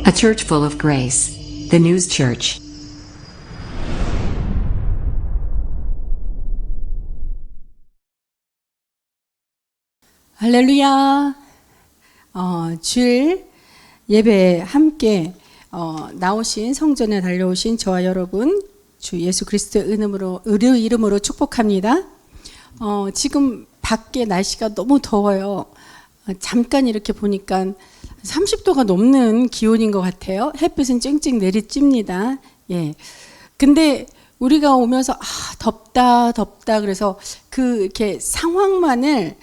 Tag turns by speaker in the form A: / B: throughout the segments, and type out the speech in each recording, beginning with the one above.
A: A church full of grace. The News Church.
B: 할렐루야. 주일 예배에 함께 나오신 성전에 달려오신 저와 여러분 주 예수 그리스도의 이름으로 축복합니다. 지금 밖에 날씨가 너무 더워요. 잠깐 이렇게 보니까 30도가 넘는 기온인 것 같아요. 햇빛은 쨍쨍 내리찝니다. 예. 근데 우리가 오면서 덥다 그래서 이렇게 상황만을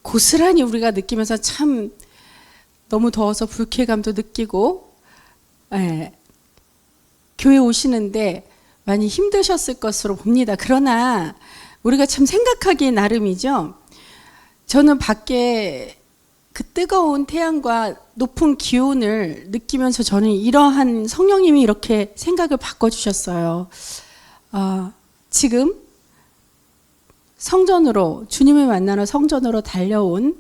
B: 고스란히 우리가 느끼면서 참 너무 더워서 불쾌감도 느끼고, 예, 교회 오시는데 많이 힘드셨을 것으로 봅니다. 그러나 우리가 참 생각하기 나름이죠. 저는 밖에 그 뜨거운 태양과 높은 기온을 느끼면서 저는 이러한 성령님이 이렇게 생각을 바꿔주셨어요. 지금 성전으로, 주님을 만나러 성전으로 달려온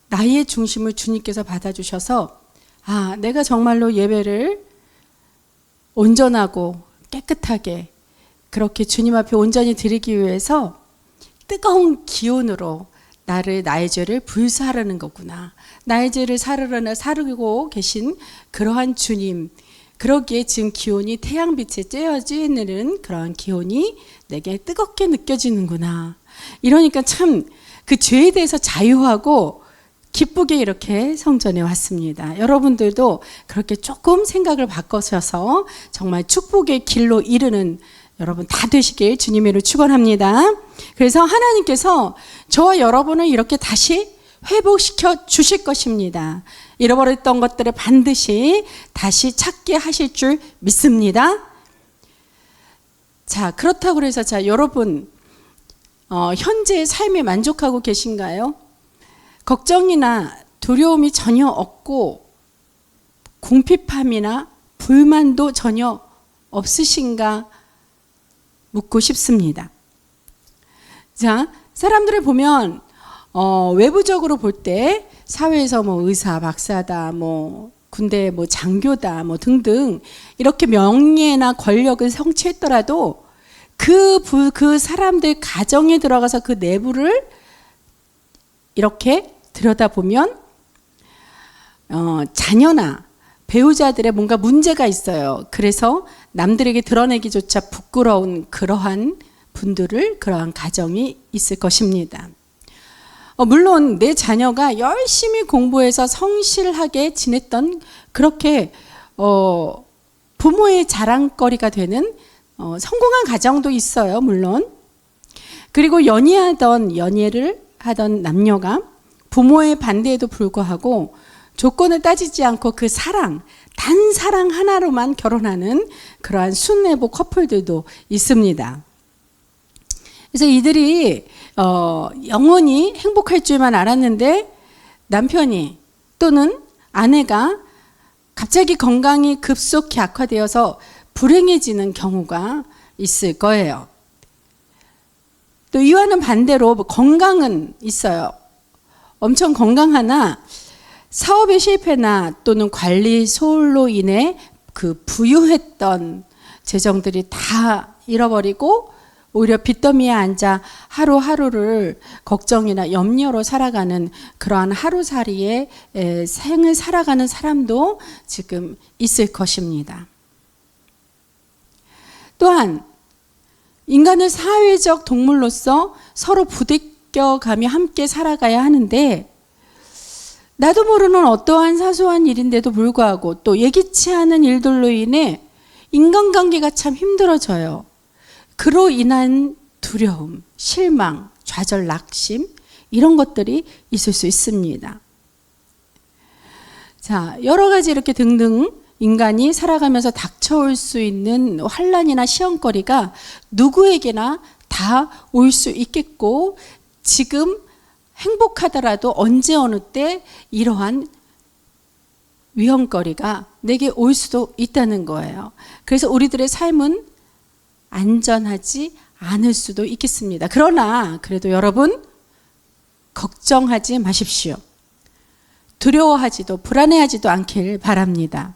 B: 나의 중심을 주님께서 받아주셔서 내가 정말로 예배를 온전하고 깨끗하게 그렇게 주님 앞에 온전히 드리기 위해서 뜨거운 기온으로 나의 죄를 불사르는 거구나. 나의 죄를 사르고 계신 그러한 주님, 그러기에 지금 기온이 태양빛에 쬐어지는 그런 기온이 내게 뜨겁게 느껴지는구나. 이러니까 참 그 죄에 대해서 자유하고 기쁘게 이렇게 성전에 왔습니다. 여러분들도 그렇게 조금 생각을 바꿔셔서 정말 축복의 길로 이르는 여러분 다 되시길 주님의 이름으로 축원합니다. 그래서 하나님께서 저와 여러분을 이렇게 다시 회복시켜 주실 것입니다. 잃어버렸던 것들을 반드시 다시 찾게 하실 줄 믿습니다. 자, 그렇다고 해서 여러분 현재의 삶에 만족하고 계신가요? 걱정이나 두려움이 전혀 없고 궁핍함이나 불만도 전혀 없으신가 묻고 싶습니다. 자, 사람들을 보면 외부적으로 볼 때 사회에서 의사, 박사다, 군대 장교다, 등등 이렇게 명예나 권력을 성취했더라도 그 사람들 가정에 들어가서 그 내부를 이렇게 들여다보면 자녀나 배우자들의 뭔가 문제가 있어요. 그래서 남들에게 드러내기조차 부끄러운 그러한 그러한 가정이 있을 것입니다. 물론 내 자녀가 열심히 공부해서 성실하게 지냈던 그렇게 부모의 자랑거리가 되는 성공한 가정도 있어요. 물론. 그리고 연애를 하던 남녀가 부모의 반대에도 불구하고 조건을 따지지 않고 단 사랑 하나로만 결혼하는 그러한 순애보 커플들도 있습니다. 그래서 이들이 영원히 행복할 줄만 알았는데 남편이 또는 아내가 갑자기 건강이 급속히 악화되어서 불행해지는 경우가 있을 거예요. 또 이와는 반대로 건강은 있어요. 엄청 건강하나 사업의 실패나 또는 관리 소홀로 인해 부유했던 재정들이 다 잃어버리고 오히려 빚더미에 앉아 하루하루를 걱정이나 염려로 살아가는 그러한 하루살이의 생을 살아가는 사람도 지금 있을 것입니다. 또한 인간은 사회적 동물로서 서로 부대껴가며 함께 살아가야 하는데 나도 모르는 어떠한 사소한 일인데도 불구하고 또 예기치 않은 일들로 인해 인간관계가 참 힘들어져요. 그로 인한 두려움, 실망, 좌절, 낙심 이런 것들이 있을 수 있습니다. 자, 여러 가지 이렇게 등등 인간이 살아가면서 닥쳐올 수 있는 환난이나 시험거리가 누구에게나 다 올 수 있겠고 지금 행복하더라도 언제 어느 때 이러한 위험거리가 내게 올 수도 있다는 거예요. 그래서 우리들의 삶은 안전하지 않을 수도 있겠습니다. 그러나 그래도 여러분 걱정하지 마십시오. 두려워하지도 불안해하지도 않길 바랍니다.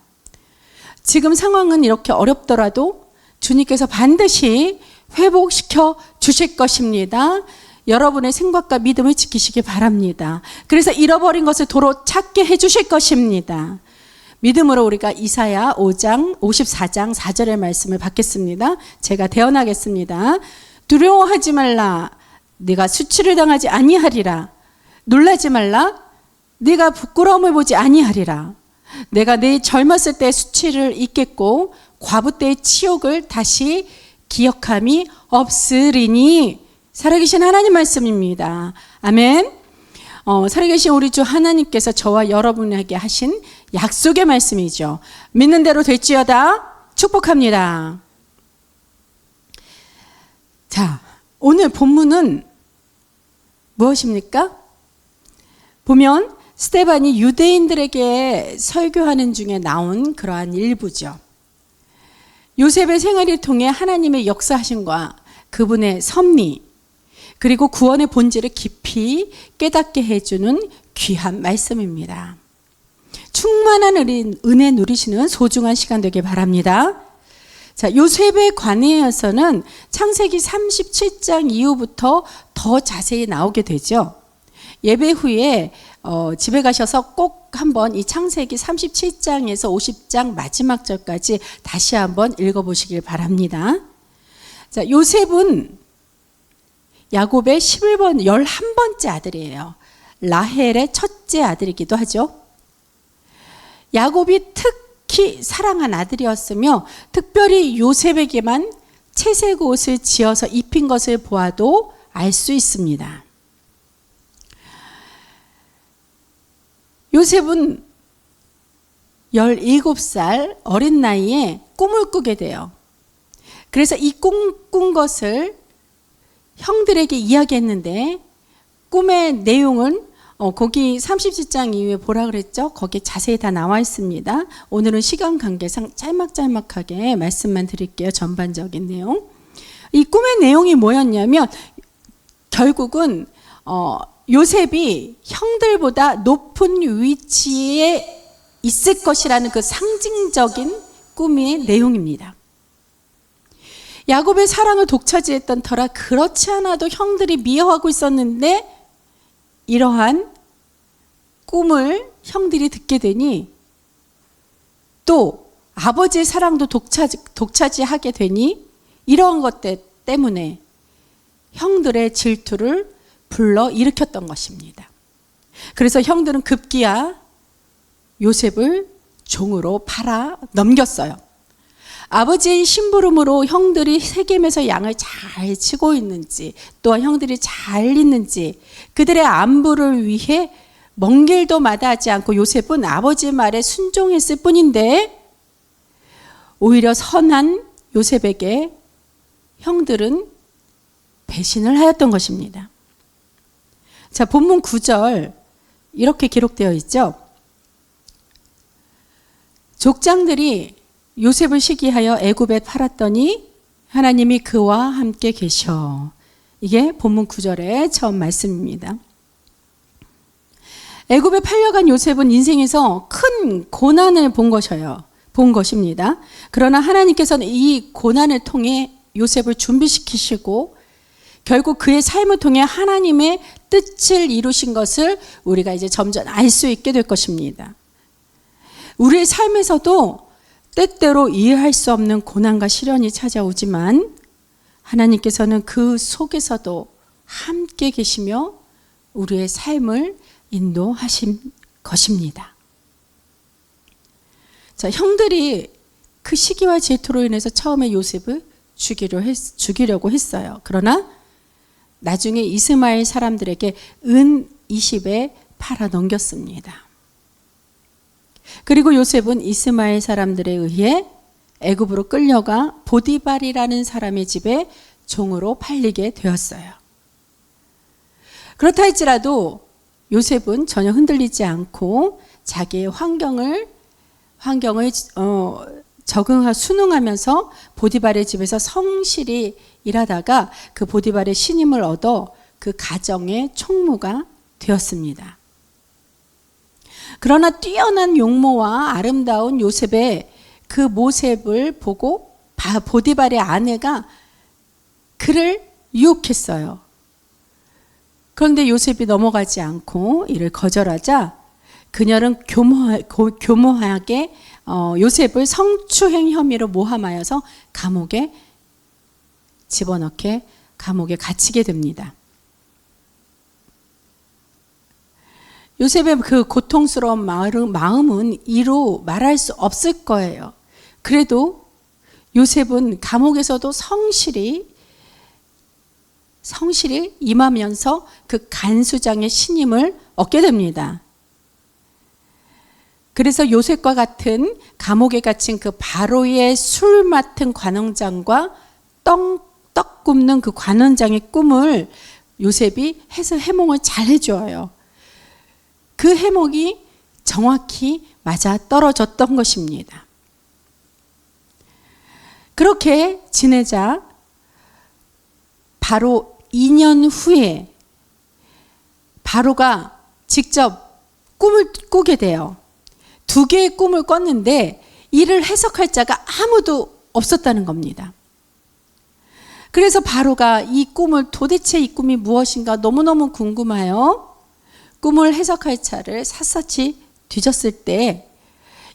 B: 지금 상황은 이렇게 어렵더라도 주님께서 반드시 회복시켜 주실 것입니다. 여러분의 생각과 믿음을 지키시기 바랍니다. 그래서 잃어버린 것을 도로 찾게 해주실 것입니다. 믿음으로 우리가 이사야 5장 54장 4절의 말씀을 받겠습니다. 제가 대언하겠습니다. 두려워하지 말라. 네가 수치를 당하지 아니하리라. 놀라지 말라. 네가 부끄러움을 보지 아니하리라. 내가 네 젊었을 때 수치를 잊겠고 과부 때의 치욕을 다시 기억함이 없으리니. 살아계신 하나님 말씀입니다. 아멘. 살아계신 우리 주 하나님께서 저와 여러분에게 하신 약속의 말씀이죠. 믿는 대로 될지어다. 축복합니다. 자, 오늘 본문은 무엇입니까? 보면 스데반이 유대인들에게 설교하는 중에 나온 그러한 일부죠. 요셉의 생활을 통해 하나님의 역사하심과 그분의 섭리, 그리고 구원의 본질을 깊이 깨닫게 해주는 귀한 말씀입니다. 충만한 은혜 누리시는 소중한 시간 되길 바랍니다. 자, 요셉에 관해서는 창세기 37장 이후부터 더 자세히 나오게 되죠. 예배 후에 집에 가셔서 꼭 한번 이 창세기 37장에서 50장 마지막 절까지 다시 한번 읽어보시길 바랍니다. 자, 요셉은 야곱의 11번째 아들이에요. 라헬의 첫째 아들이기도 하죠. 야곱이 특히 사랑한 아들이었으며 특별히 요셉에게만 채색 옷을 지어서 입힌 것을 보아도 알 수 있습니다. 요셉은 17살 어린 나이에 꿈을 꾸게 돼요. 그래서 이 꿈 꾼 것을 형들에게 이야기했는데 꿈의 내용은 거기 37장 이후에 보라 그랬죠? 거기에 자세히 다 나와 있습니다. 오늘은 시간 관계상 짤막짤막하게 말씀만 드릴게요. 전반적인 내용. 이 꿈의 내용이 뭐였냐면 결국은 요셉이 형들보다 높은 위치에 있을 것이라는 그 상징적인 꿈의 내용입니다. 야곱의 사랑을 독차지했던 터라 그렇지 않아도 형들이 미워하고 있었는데 이러한 꿈을 형들이 듣게 되니 또 아버지의 사랑도 독차지하게 되니 이러한 것들 때문에 형들의 질투를 불러 일으켰던 것입니다. 그래서 형들은 급기야 요셉을 종으로 팔아 넘겼어요. 아버지의 심부름으로 형들이 세겜에서 양을 잘 치고 있는지 또한 형들이 잘 있는지 그들의 안부를 위해 먼 길도 마다하지 않고 요셉은 아버지의 말에 순종했을 뿐인데 오히려 선한 요셉에게 형들은 배신을 하였던 것입니다. 자, 본문 9절 이렇게 기록되어 있죠. 족장들이 요셉을 시기하여 애굽에 팔았더니 하나님이 그와 함께 계셔. 이게 본문 9절의 처음 말씀입니다. 애굽에 팔려간 요셉은 인생에서 큰 고난을 본 것입니다. 그러나 하나님께서는 이 고난을 통해 요셉을 준비시키시고 결국 그의 삶을 통해 하나님의 뜻을 이루신 것을 우리가 이제 점점 알 수 있게 될 것입니다. 우리의 삶에서도 때때로 이해할 수 없는 고난과 시련이 찾아오지만 하나님께서는 그 속에서도 함께 계시며 우리의 삶을 인도하신 것입니다. 자, 형들이 그 시기와 질투로 인해서 처음에 요셉을 죽이려고 했어요. 그러나 나중에 이스마엘 사람들에게 은 20에 팔아 넘겼습니다. 그리고 요셉은 이스마엘 사람들에 의해 애굽으로 끌려가 보디발이라는 사람의 집에 종으로 팔리게 되었어요. 그렇다 할지라도 요셉은 전혀 흔들리지 않고 자기의 환경을 순응하면서 보디발의 집에서 성실히 일하다가 그 보디발의 신임을 얻어 그 가정의 총무가 되었습니다. 그러나 뛰어난 용모와 아름다운 요셉의 그 모습을 보고 보디발의 아내가 그를 유혹했어요. 그런데 요셉이 넘어가지 않고 이를 거절하자 그녀는 교모하게 요셉을 성추행 혐의로 모함하여서 감옥에 집어넣게 감옥에 갇히게 됩니다. 요셉의 그 고통스러운 마음은 이루 말할 수 없을 거예요. 그래도 요셉은 감옥에서도 성실히 임하면서 그 간수장의 신임을 얻게 됩니다. 그래서 요셉과 같은 감옥에 갇힌 그 바로의 술 맡은 관원장과 떡 굽는 그 관원장의 꿈을 요셉이 해서 해몽을 잘 해줘요. 그 해몽이 정확히 맞아 떨어졌던 것입니다. 그렇게 지내자 바로 2년 후에 바로가 직접 꿈을 꾸게 돼요. 2개의 꿈을 꿨는데 이를 해석할 자가 아무도 없었다는 겁니다. 그래서 바로가 도대체 이 꿈이 무엇인가 너무너무 궁금해요. 꿈을 해석할 자를 샅샅이 뒤졌을 때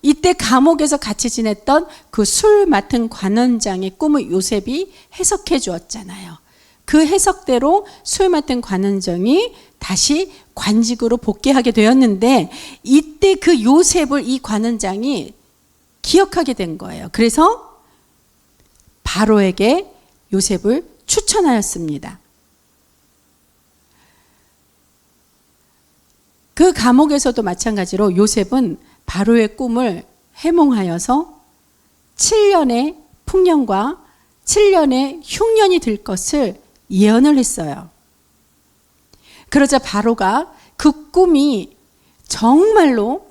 B: 이때 감옥에서 같이 지냈던 그 술 맡은 관원장의 꿈을 요셉이 해석해 주었잖아요. 그 해석대로 술 맡은 관원장이 다시 관직으로 복귀하게 되었는데 이때 그 요셉을 이 관원장이 기억하게 된 거예요. 그래서 바로에게 요셉을 추천하였습니다. 그 감옥에서도 마찬가지로 요셉은 바로의 꿈을 해몽하여서 7년의 풍년과 7년의 흉년이 들 것을 예언을 했어요. 그러자 바로가 그 꿈이 정말로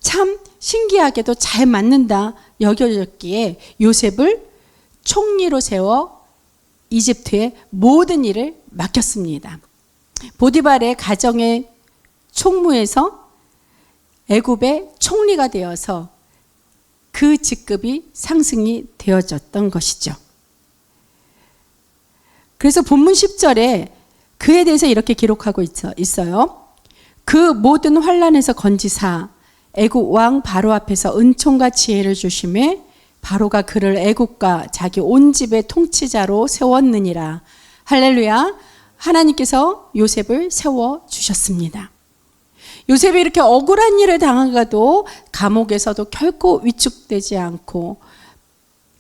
B: 참 신기하게도 잘 맞는다 여겨졌기에 요셉을 총리로 세워 이집트의 모든 일을 맡겼습니다. 보디발의 가정의 총무에서 애굽의 총리가 되어서 그 직급이 상승이 되어졌던 것이죠. 그래서 본문 10절에 그에 대해서 이렇게 기록하고 있어요. 그 모든 환난에서 건지사 애굽 왕 바로 앞에서 은총과 지혜를 주심에 바로가 그를 애굽과 자기 온 집의 통치자로 세웠느니라. 할렐루야. 하나님께서 요셉을 세워주셨습니다. 요셉이 이렇게 억울한 일을 당하고도 감옥에서도 결코 위축되지 않고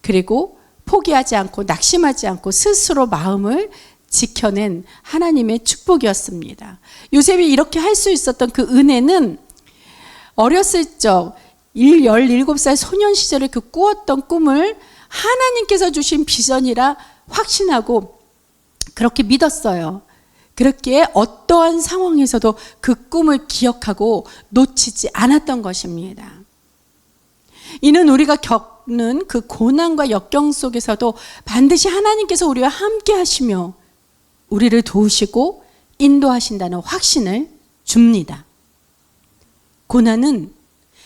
B: 그리고 포기하지 않고 낙심하지 않고 스스로 마음을 지켜낸 하나님의 축복이었습니다. 요셉이 이렇게 할 수 있었던 그 은혜는 어렸을 적 17살 소년 시절에 그 꾸었던 꿈을 하나님께서 주신 비전이라 확신하고 그렇게 믿었어요. 그렇게 어떠한 상황에서도 그 꿈을 기억하고 놓치지 않았던 것입니다. 이는 우리가 겪는 그 고난과 역경 속에서도 반드시 하나님께서 우리와 함께 하시며 우리를 도우시고 인도하신다는 확신을 줍니다. 고난은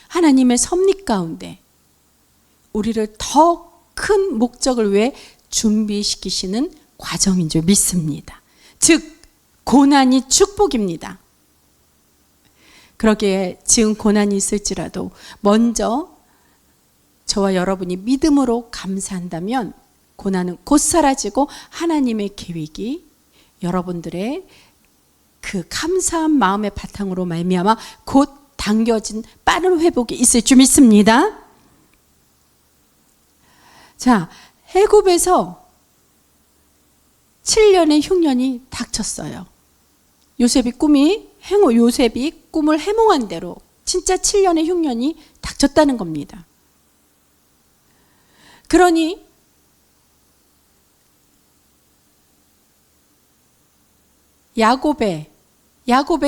B: 하나님의 섭리 가운데 우리를 더 큰 목적을 위해 준비시키시는 과정인 줄 믿습니다. 즉 고난이 축복입니다. 그러기에 지금 고난이 있을지라도 먼저 저와 여러분이 믿음으로 감사한다면 고난은 곧 사라지고 하나님의 계획이 여러분들의 그 감사한 마음의 바탕으로 말미암아 곧 당겨진 빠른 회복이 있을 줄 믿습니다. 자, 애굽에서 7년의 흉년이 닥쳤어요. 요셉이 꿈을 해몽한 대로 진짜 7년의 흉년이 닥쳤다는 겁니다. 그러니 야곱의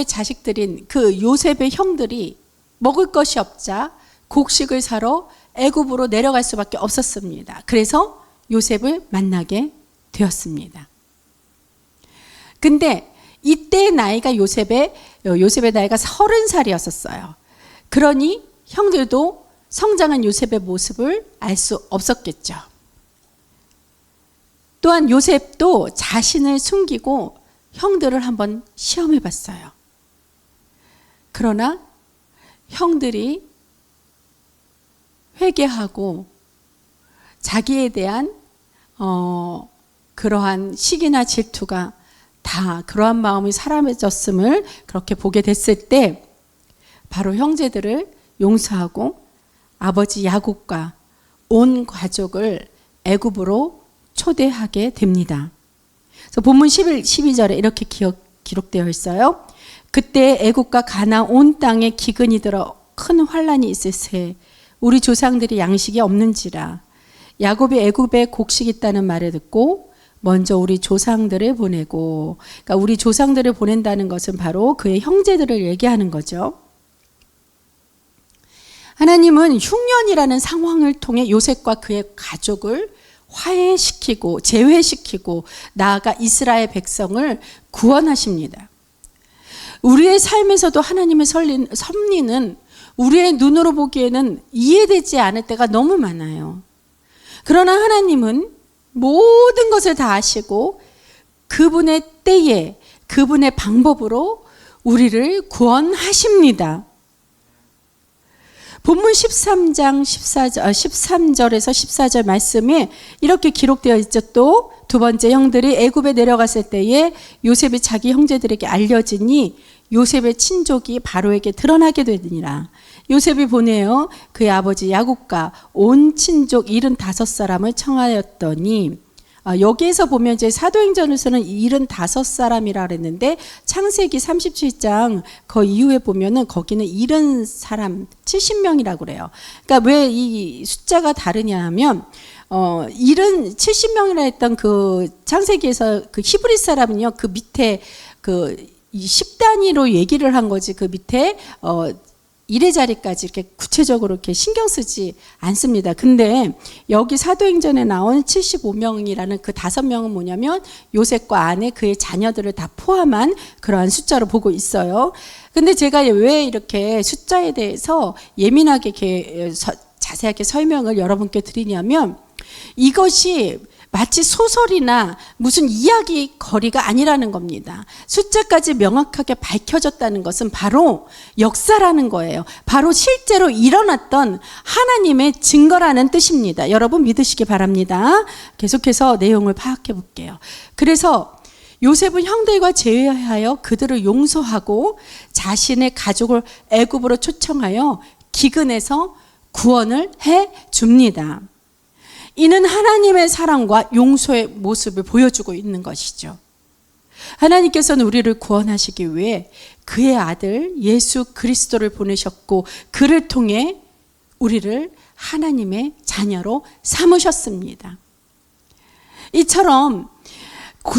B: 자식들인 그 요셉의 형들이 먹을 것이 없자 곡식을 사러 애굽으로 내려갈 수밖에 없었습니다. 그래서 요셉을 만나게 되었습니다. 근데 이때 나이가 요셉의 나이가 30살이었었어요. 그러니 형들도 성장한 요셉의 모습을 알 수 없었겠죠. 또한 요셉도 자신을 숨기고 형들을 한번 시험해 봤어요. 그러나 형들이 회개하고 자기에 대한 그러한 시기나 질투가 다 그러한 마음이 사라졌음을 그렇게 보게 됐을 때 바로 형제들을 용서하고 아버지 야곱과 온 가족을 애굽으로 초대하게 됩니다. 그래서 본문 12절에 이렇게 기록되어 있어요. 그때 애굽과 가나안 온 땅에 기근이 들어 큰 환란이 있으세 우리 조상들이 양식이 없는지라 야곱이 애굽에 곡식이 있다는 말을 듣고 먼저 우리 조상들을 보내고, 그러니까 우리 조상들을 보낸다는 것은 바로 그의 형제들을 얘기하는 거죠. 하나님은 흉년이라는 상황을 통해 요셉과 그의 가족을 화해시키고 제외시키고 나아가 이스라엘 백성을 구원하십니다. 우리의 삶에서도 하나님의 섭리는 우리의 눈으로 보기에는 이해되지 않을 때가 너무 많아요. 그러나 하나님은 모든 것을 다 아시고 그분의 때에 그분의 방법으로 우리를 구원하십니다. 본문 13장 13절에서 14절 말씀에 이렇게 기록되어 있죠. 또 두 번째 형들이 애굽에 내려갔을 때에 요셉이 자기 형제들에게 알려지니 요셉의 친족이 바로에게 드러나게 되니라. 요셉이 보내어 그의 아버지 야곱과 온 친족 75사람을 청하였더니 여기에서 보면 이제 사도행전에서는 75사람이라 그랬는데 창세기 37장 그 이후에 보면은 거기는 70사람 70명이라고 그래요. 그러니까 왜 이 숫자가 다르냐 하면 70명이라 했던 그 창세기에서 그 히브리 사람은요 그 밑에 그 10단위로 얘기를 한 거지 그 밑에 1의 자리까지 이렇게 구체적으로 이렇게 신경 쓰지 않습니다. 근데 여기 사도행전에 나온 75명이라는 그 5명은 뭐냐면 요셉과 아내 그의 자녀들을 다 포함한 그러한 숫자로 보고 있어요. 근데 제가 왜 이렇게 숫자에 대해서 예민하게 이렇게 자세하게 설명을 여러분께 드리냐면 이것이 마치 소설이나 무슨 이야기 거리가 아니라는 겁니다. 숫자까지 명확하게 밝혀졌다는 것은 바로 역사라는 거예요. 바로 실제로 일어났던 하나님의 증거라는 뜻입니다. 여러분 믿으시기 바랍니다. 계속해서 내용을 파악해 볼게요. 그래서 요셉은 형들과 제외하여 그들을 용서하고 자신의 가족을 애굽으로 초청하여 기근에서 구원을 해 줍니다. 이는 하나님의 사랑과 용서의 모습을 보여주고 있는 것이죠. 하나님께서는 우리를 구원하시기 위해 그의 아들 예수 그리스도를 보내셨고 그를 통해 우리를 하나님의 자녀로 삼으셨습니다. 이처럼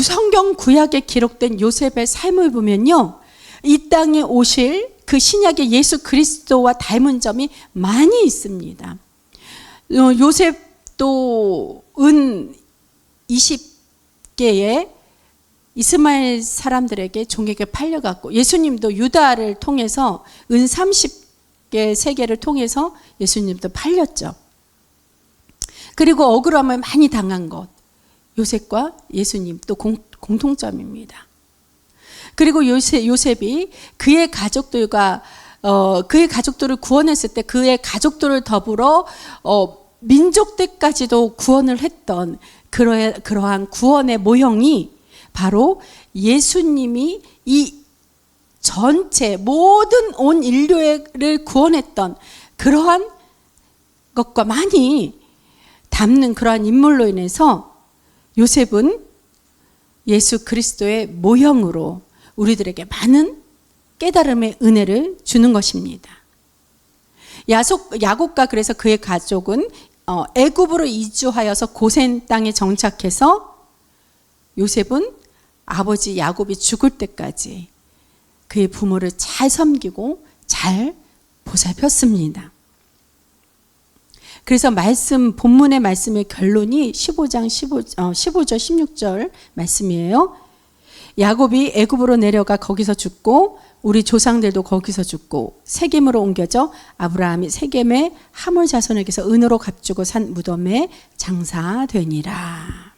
B: 성경 구약에 기록된 요셉의 삶을 보면요, 이 땅에 오실 그 신약의 예수 그리스도와 닮은 점이 많이 있습니다. 요셉도 은 20개의 이스마엘 사람들에게 종에게 팔려갔고, 예수님도 유다를 통해서 은 30개 세계를 통해서 예수님도 팔렸죠. 그리고 억울함을 많이 당한 것, 요셉과 예수님 또 공통점입니다. 그리고 요셉이 그의 가족들과 그의 가족들을 구원했을 때 그의 가족들을 더불어 민족들까지도 구원을 했던 그러한 구원의 모형이 바로 예수님이 이 전체 모든 온 인류를 구원했던 그러한 것과 많이 닮는 그러한 인물로 인해서 요셉은 예수 그리스도의 모형으로 우리들에게 많은 깨달음의 은혜를 주는 것입니다. 야곱과 그래서 그의 가족은 애굽으로 이주하여서 고센 땅에 정착해서 요셉은 아버지 야곱이 죽을 때까지 그의 부모를 잘 섬기고 잘 보살폈습니다. 그래서 본문의 말씀의 결론이 15장 15절 16절 말씀이에요. 야곱이 애굽으로 내려가 거기서 죽고 우리 조상들도 거기서 죽고 세겜으로 옮겨져 아브라함이 세겜의 하몰 자손에게서 은으로 값주고 산 무덤에 장사되니라.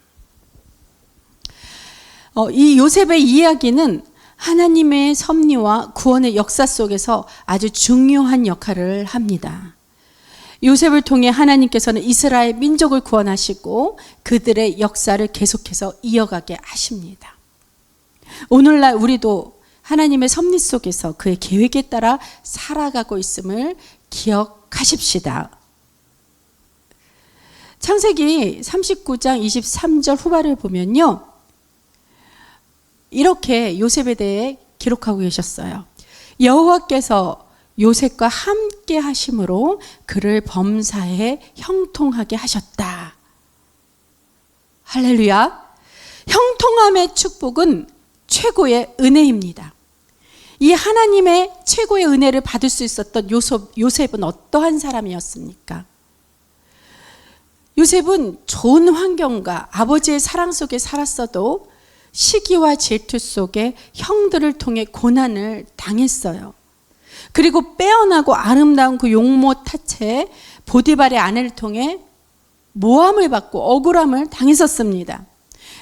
B: 이 요셉의 이야기는 하나님의 섭리와 구원의 역사 속에서 아주 중요한 역할을 합니다. 요셉을 통해 하나님께서는 이스라엘 민족을 구원하시고 그들의 역사를 계속해서 이어가게 하십니다. 오늘날 우리도 하나님의 섭리 속에서 그의 계획에 따라 살아가고 있음을 기억하십시다. 창세기 39장 23절 후반을 보면요, 이렇게 요셉에 대해 기록하고 계셨어요. 여호와께서 요셉과 함께 하심으로 그를 범사에 형통하게 하셨다. 할렐루야. 형통함의 축복은 최고의 은혜입니다. 이 하나님의 최고의 은혜를 받을 수 있었던 요셉은 어떠한 사람이었습니까? 요셉은 좋은 환경과 아버지의 사랑 속에 살았어도 시기와 질투 속에 형들을 통해 고난을 당했어요. 그리고 빼어나고 아름다운 그 용모 타체에 보디발의 아내를 통해 모함을 받고 억울함을 당했었습니다.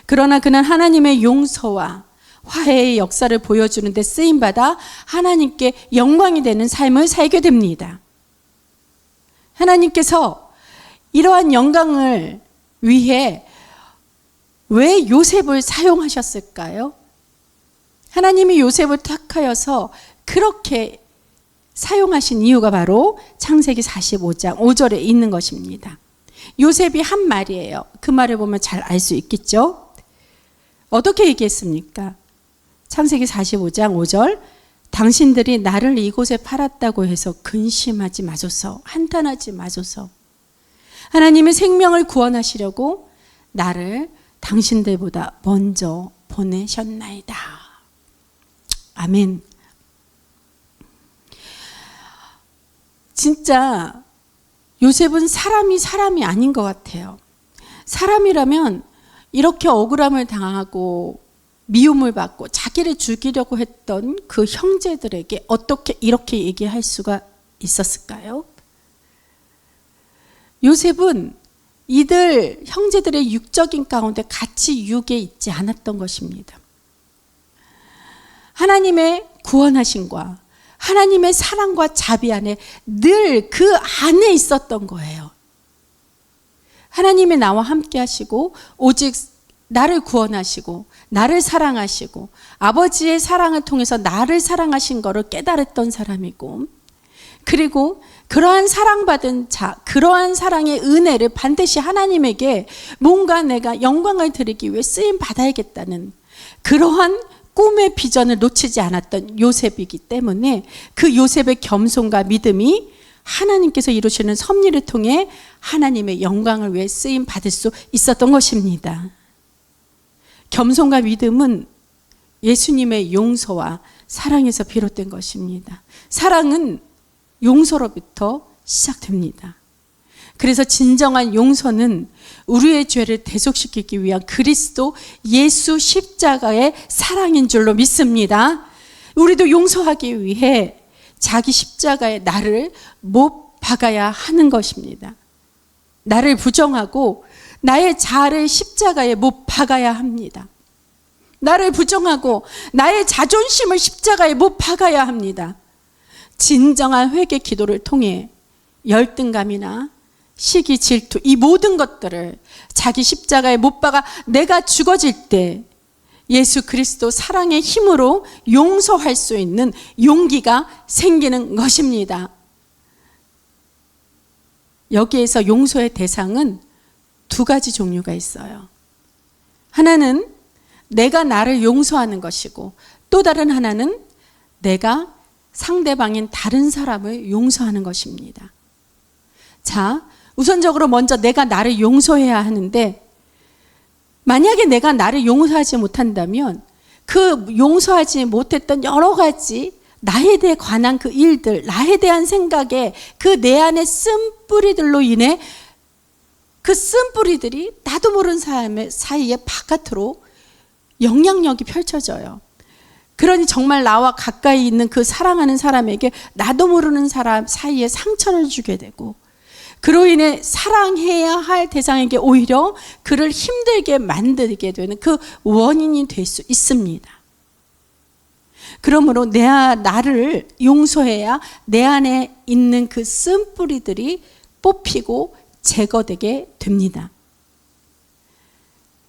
B: 그러나 그는 하나님의 용서와 화해의 역사를 보여주는 데 쓰임받아 하나님께 영광이 되는 삶을 살게 됩니다. 하나님께서 이러한 영광을 위해 왜 요셉을 사용하셨을까요? 하나님이 요셉을 택하여서 그렇게 사용하신 이유가 바로 창세기 45장 5절에 있는 것입니다. 요셉이 한 말이에요. 그 말을 보면 잘 알 수 있겠죠? 어떻게 얘기했습니까? 창세기 45장 5절, 당신들이 나를 이곳에 팔았다고 해서 근심하지 마소서, 한탄하지 마소서. 하나님의 생명을 구원하시려고 나를 당신들보다 먼저 보내셨나이다. 아멘. 진짜 요셉은 사람이 아닌 것 같아요. 사람이라면 이렇게 억울함을 당하고 미움을 받고 자기를 죽이려고 했던 그 형제들에게 어떻게 이렇게 얘기할 수가 있었을까요? 요셉은 이들 형제들의 육적인 가운데 같이 육에 있지 않았던 것입니다. 하나님의 구원하심과 하나님의 사랑과 자비 안에 늘 그 안에 있었던 거예요. 하나님이 나와 함께 하시고 오직 나를 구원하시고 나를 사랑하시고 아버지의 사랑을 통해서 나를 사랑하신 것을 깨달았던 사람이고, 그리고 그러한 사랑받은 자, 그러한 사랑의 은혜를 반드시 하나님에게 뭔가 내가 영광을 드리기 위해 쓰임 받아야겠다는 그러한 꿈의 비전을 놓치지 않았던 요셉이기 때문에 그 요셉의 겸손과 믿음이 하나님께서 이루시는 섭리를 통해 하나님의 영광을 위해 쓰임 받을 수 있었던 것입니다. 겸손과 믿음은 예수님의 용서와 사랑에서 비롯된 것입니다. 사랑은 용서로부터 시작됩니다. 그래서 진정한 용서는 우리의 죄를 대속시키기 위한 그리스도 예수 십자가의 사랑인 줄로 믿습니다. 우리도 용서하기 위해 자기 십자가에 나를 못 박아야 하는 것입니다. 나를 부정하고 나의 자아를 십자가에 못 박아야 합니다. 나를 부정하고 나의 자존심을 십자가에 못 박아야 합니다. 진정한 회개 기도를 통해 열등감이나 시기, 질투, 이 모든 것들을 자기 십자가에 못 박아 내가 죽어질 때 예수 그리스도 사랑의 힘으로 용서할 수 있는 용기가 생기는 것입니다. 여기에서 용서의 대상은 두 가지 종류가 있어요. 하나는 내가 나를 용서하는 것이고, 또 다른 하나는 내가 상대방인 다른 사람을 용서하는 것입니다. 자, 우선적으로 먼저 내가 나를 용서해야 하는데, 만약에 내가 나를 용서하지 못한다면 그 용서하지 못했던 여러 가지 나에 대해 관한 그 일들, 나에 대한 생각에 그 내 안에 쓴뿌리들로 인해 그 쓴뿌리들이 나도 모르는 사람의 사이에 바깥으로 영향력이 펼쳐져요. 그러니 정말 나와 가까이 있는 그 사랑하는 사람에게 나도 모르는 사람 사이에 상처를 주게 되고, 그로 인해 사랑해야 할 대상에게 오히려 그를 힘들게 만들게 되는 그 원인이 될 수 있습니다. 그러므로 나를 용서해야 내 안에 있는 그 쓴뿌리들이 뽑히고 제거되게 됩니다.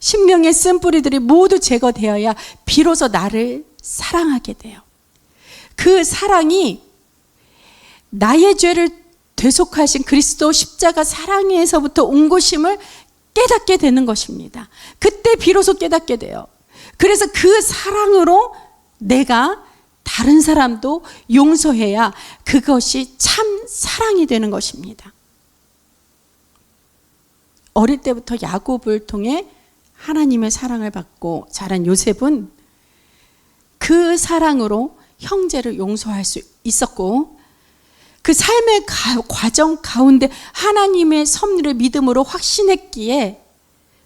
B: 심령의 쓴뿌리들이 모두 제거되어야 비로소 나를 사랑하게 돼요. 그 사랑이 나의 죄를 대속하신 그리스도 십자가 사랑에서부터 온 것임을 깨닫게 되는 것입니다. 그때 비로소 깨닫게 돼요. 그래서 그 사랑으로 내가 다른 사람도 용서해야 그것이 참 사랑이 되는 것입니다. 어릴 때부터 야곱을 통해 하나님의 사랑을 받고 자란 요셉은 그 사랑으로 형제를 용서할 수 있었고, 그 삶의 과정 가운데 하나님의 섭리를 믿음으로 확신했기에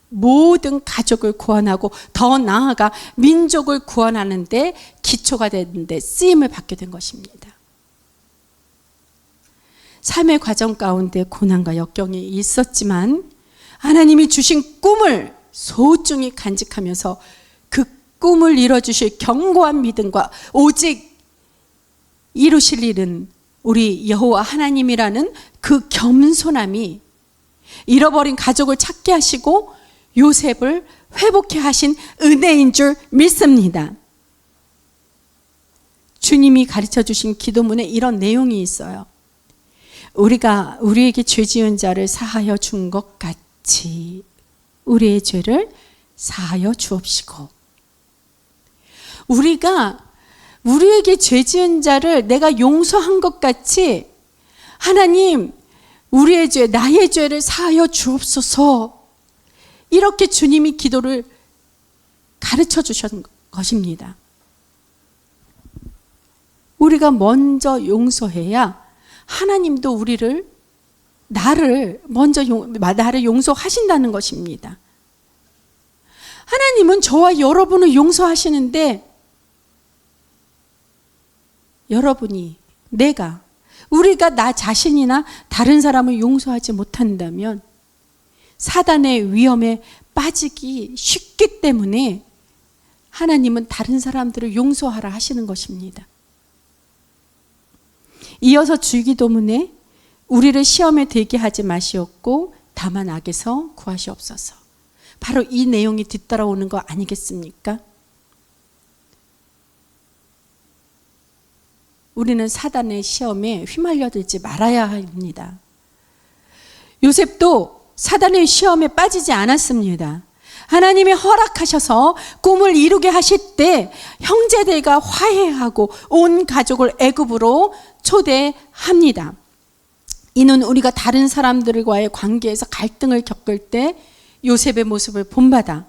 B: 모든 가족을 구원하고 더 나아가 민족을 구원하는 데 기초가 되는데 쓰임을 받게 된 것입니다. 삶의 과정 가운데 고난과 역경이 있었지만 하나님이 주신 꿈을 소중히 간직하면서 그 꿈을 이뤄주실 견고한 믿음과 오직 이루실 일은 우리 여호와 하나님이라는 그 겸손함이 잃어버린 가족을 찾게 하시고 요셉을 회복해 하신 은혜인 줄 믿습니다. 주님이 가르쳐 주신 기도문에 이런 내용이 있어요. 우리가 우리에게 죄 지은 자를 사하여 준 것 같이 우리의 죄를 사하여 주옵시고. 우리가 우리에게 죄 지은 자를 내가 용서한 것 같이 하나님 우리의 죄, 나의 죄를 사하여 주옵소서. 이렇게 주님이 기도를 가르쳐 주신 것입니다. 우리가 먼저 용서해야 하나님도 나를 용서하신다는 것입니다. 하나님은 저와 여러분을 용서하시는데 우리가 나 자신이나 다른 사람을 용서하지 못한다면 사단의 위험에 빠지기 쉽기 때문에 하나님은 다른 사람들을 용서하라 하시는 것입니다. 이어서 주기도문에 우리를 시험에 들게 하지 마시옵고 다만 악에서 구하시옵소서. 바로 이 내용이 뒤따라오는 거 아니겠습니까? 우리는 사단의 시험에 휘말려들지 말아야 합니다. 요셉도 사단의 시험에 빠지지 않았습니다. 하나님이 허락하셔서 꿈을 이루게 하실 때 형제들과 화해하고 온 가족을 애굽으로 초대합니다. 이는 우리가 다른 사람들과의 관계에서 갈등을 겪을 때 요셉의 모습을 본받아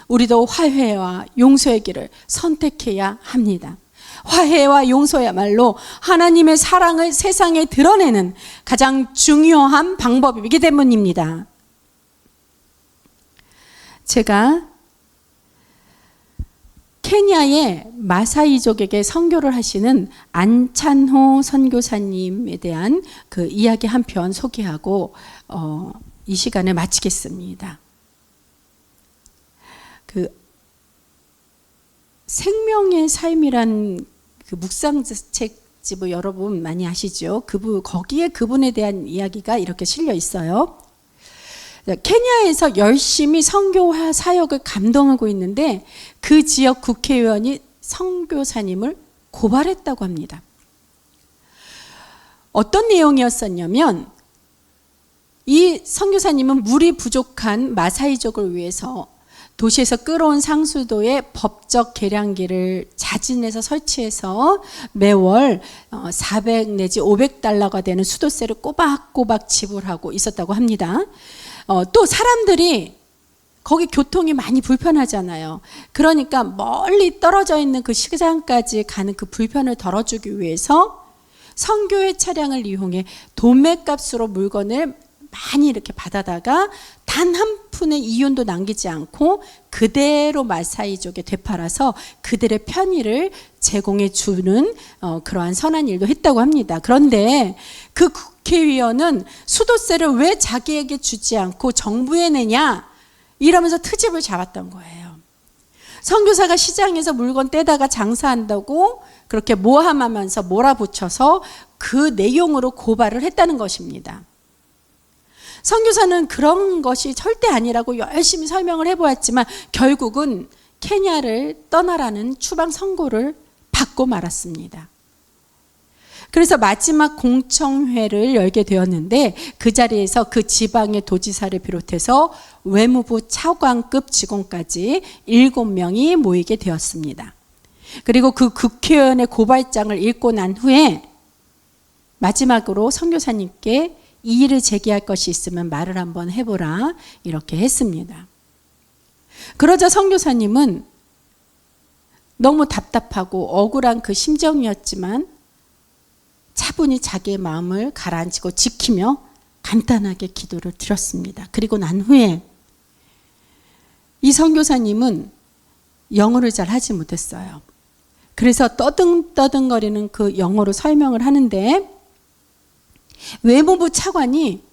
B: 우리도 화해와 용서의 길을 선택해야 합니다. 화해와 용서야말로 하나님의 사랑을 세상에 드러내는 가장 중요한 방법이기 때문입니다. 제가 케냐의 마사이족에게 선교를 하시는 안찬호 선교사님에 대한 그 이야기 한 편 소개하고 이 시간을 마치겠습니다. 그 생명의 삶이란 그 묵상책집을 여러분 많이 아시죠? 거기에 그분에 대한 이야기가 이렇게 실려 있어요. 케냐에서 열심히 선교 사역을 감당하고 있는데 그 지역 국회의원이 선교사님을 고발했다고 합니다. 어떤 내용이었었냐면 이 선교사님은 물이 부족한 마사이족을 위해서 도시에서 끌어온 상수도에 법적 계량기를 자진해서 설치해서 매월 400 내지 500달러가 되는 수도세를 꼬박꼬박 지불하고 있었다고 합니다. 또 사람들이 거기 교통이 많이 불편하잖아요. 그러니까 멀리 떨어져 있는 그 시장까지 가는 그 불편을 덜어주기 위해서 선교회 차량을 이용해 도매값으로 물건을 많이 이렇게 받아다가 단 한 푼의 이윤도 남기지 않고 그대로 마사이족에 되팔아서 그들의 편의를 제공해 주는 그러한 선한 일도 했다고 합니다. 그런데 그 국회의원은 수도세를 왜 자기에게 주지 않고 정부에 내냐 이러면서 트집을 잡았던 거예요. 선교사가 시장에서 물건 떼다가 장사한다고 그렇게 모함하면서 몰아붙여서 그 내용으로 고발을 했다는 것입니다. 선교사는 그런 것이 절대 아니라고 열심히 설명을 해보았지만 결국은 케냐를 떠나라는 추방 선고를 받고 말았습니다. 그래서 마지막 공청회를 열게 되었는데 그 자리에서 그 지방의 도지사를 비롯해서 외무부 차관급 직원까지 7명이 모이게 되었습니다. 그리고 그 국회의원의 고발장을 읽고 난 후에 마지막으로 선교사님께 이의를 제기할 것이 있으면 말을 한번 해보라 이렇게 했습니다. 그러자 선교사님은 너무 답답하고 억울한 그 심정이었지만 차분히 자기의 마음을 가라앉히고 지키며 간단하게 기도를 드렸습니다. 그리고 난 후에 이 선교사님은 영어를 잘 하지 못했어요. 그래서 떠듬떠듬거리는 그 영어로 설명을 하는데 외무부 차관이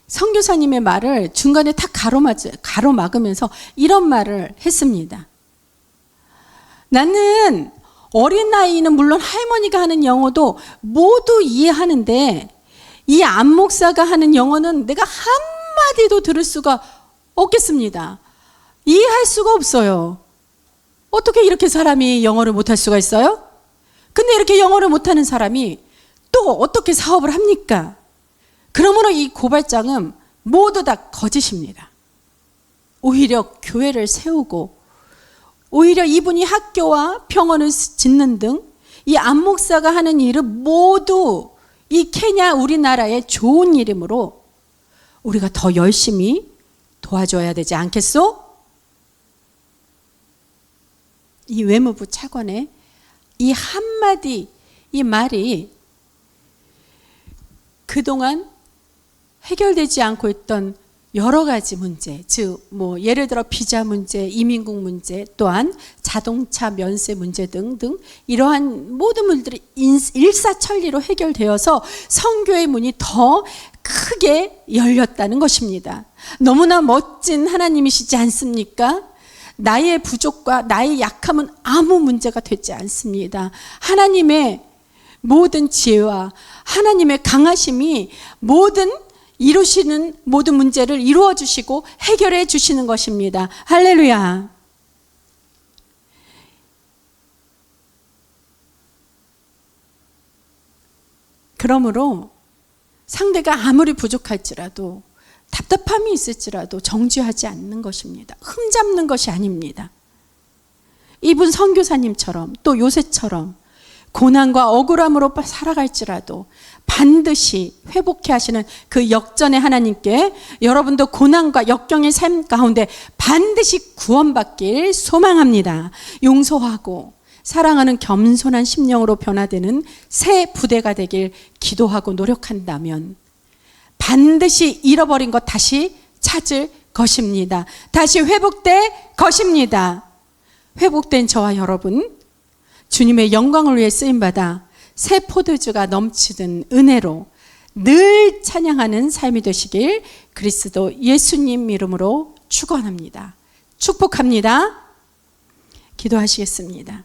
B: 선교사님의 말을 중간에 탁 가로막으면서 이런 말을 했습니다. 나는 어린 나이는 물론 할머니가 하는 영어도 모두 이해하는데 이 안 목사가 하는 영어는 내가 한마디도 들을 수가 없겠습니다. 이해할 수가 없어요. 어떻게 이렇게 사람이 영어를 못할 수가 있어요? 근데 이렇게 영어를 못하는 사람이 또 어떻게 사업을 합니까? 그러므로 이 고발장은 모두 다 거짓입니다. 오히려 교회를 세우고 오히려 이분이 학교와 병원을 짓는 등 이 안 목사가 하는 일은 모두 이 케냐 우리나라의 좋은 이름으로 우리가 더 열심히 도와줘야 되지 않겠소? 이 외무부 차관의 이 한마디 이 말이 그동안 해결되지 않고 있던 여러 가지 문제, 즉 예를 들어 비자 문제, 이민국 문제, 또한 자동차 면세 문제 등등 이러한 모든 문제들이 일사천리로 해결되어서 선교의 문이 더 크게 열렸다는 것입니다. 너무나 멋진 하나님이시지 않습니까? 나의 부족과 나의 약함은 아무 문제가 되지 않습니다. 하나님의 모든 지혜와 하나님의 강하심이 이루시는 모든 문제를 이루어 주시고 해결해 주시는 것입니다. 할렐루야. 그러므로 상대가 아무리 부족할지라도 답답함이 있을지라도 정죄하지 않는 것입니다. 흠잡는 것이 아닙니다. 이분 선교사님처럼 또 요새처럼 고난과 억울함으로 살아갈지라도 반드시 회복해 하시는 그 역전의 하나님께 여러분도 고난과 역경의 삶 가운데 반드시 구원받길 소망합니다. 용서하고 사랑하는 겸손한 심령으로 변화되는 새 부대가 되길 기도하고 노력한다면 반드시 잃어버린 것 다시 찾을 것입니다. 다시 회복될 것입니다. 회복된 저와 여러분 주님의 영광을 위해 쓰임받아 새 포도주가 넘치는 은혜로 늘 찬양하는 삶이 되시길 그리스도 예수님 이름으로 축원합니다. 축복합니다. 기도하시겠습니다.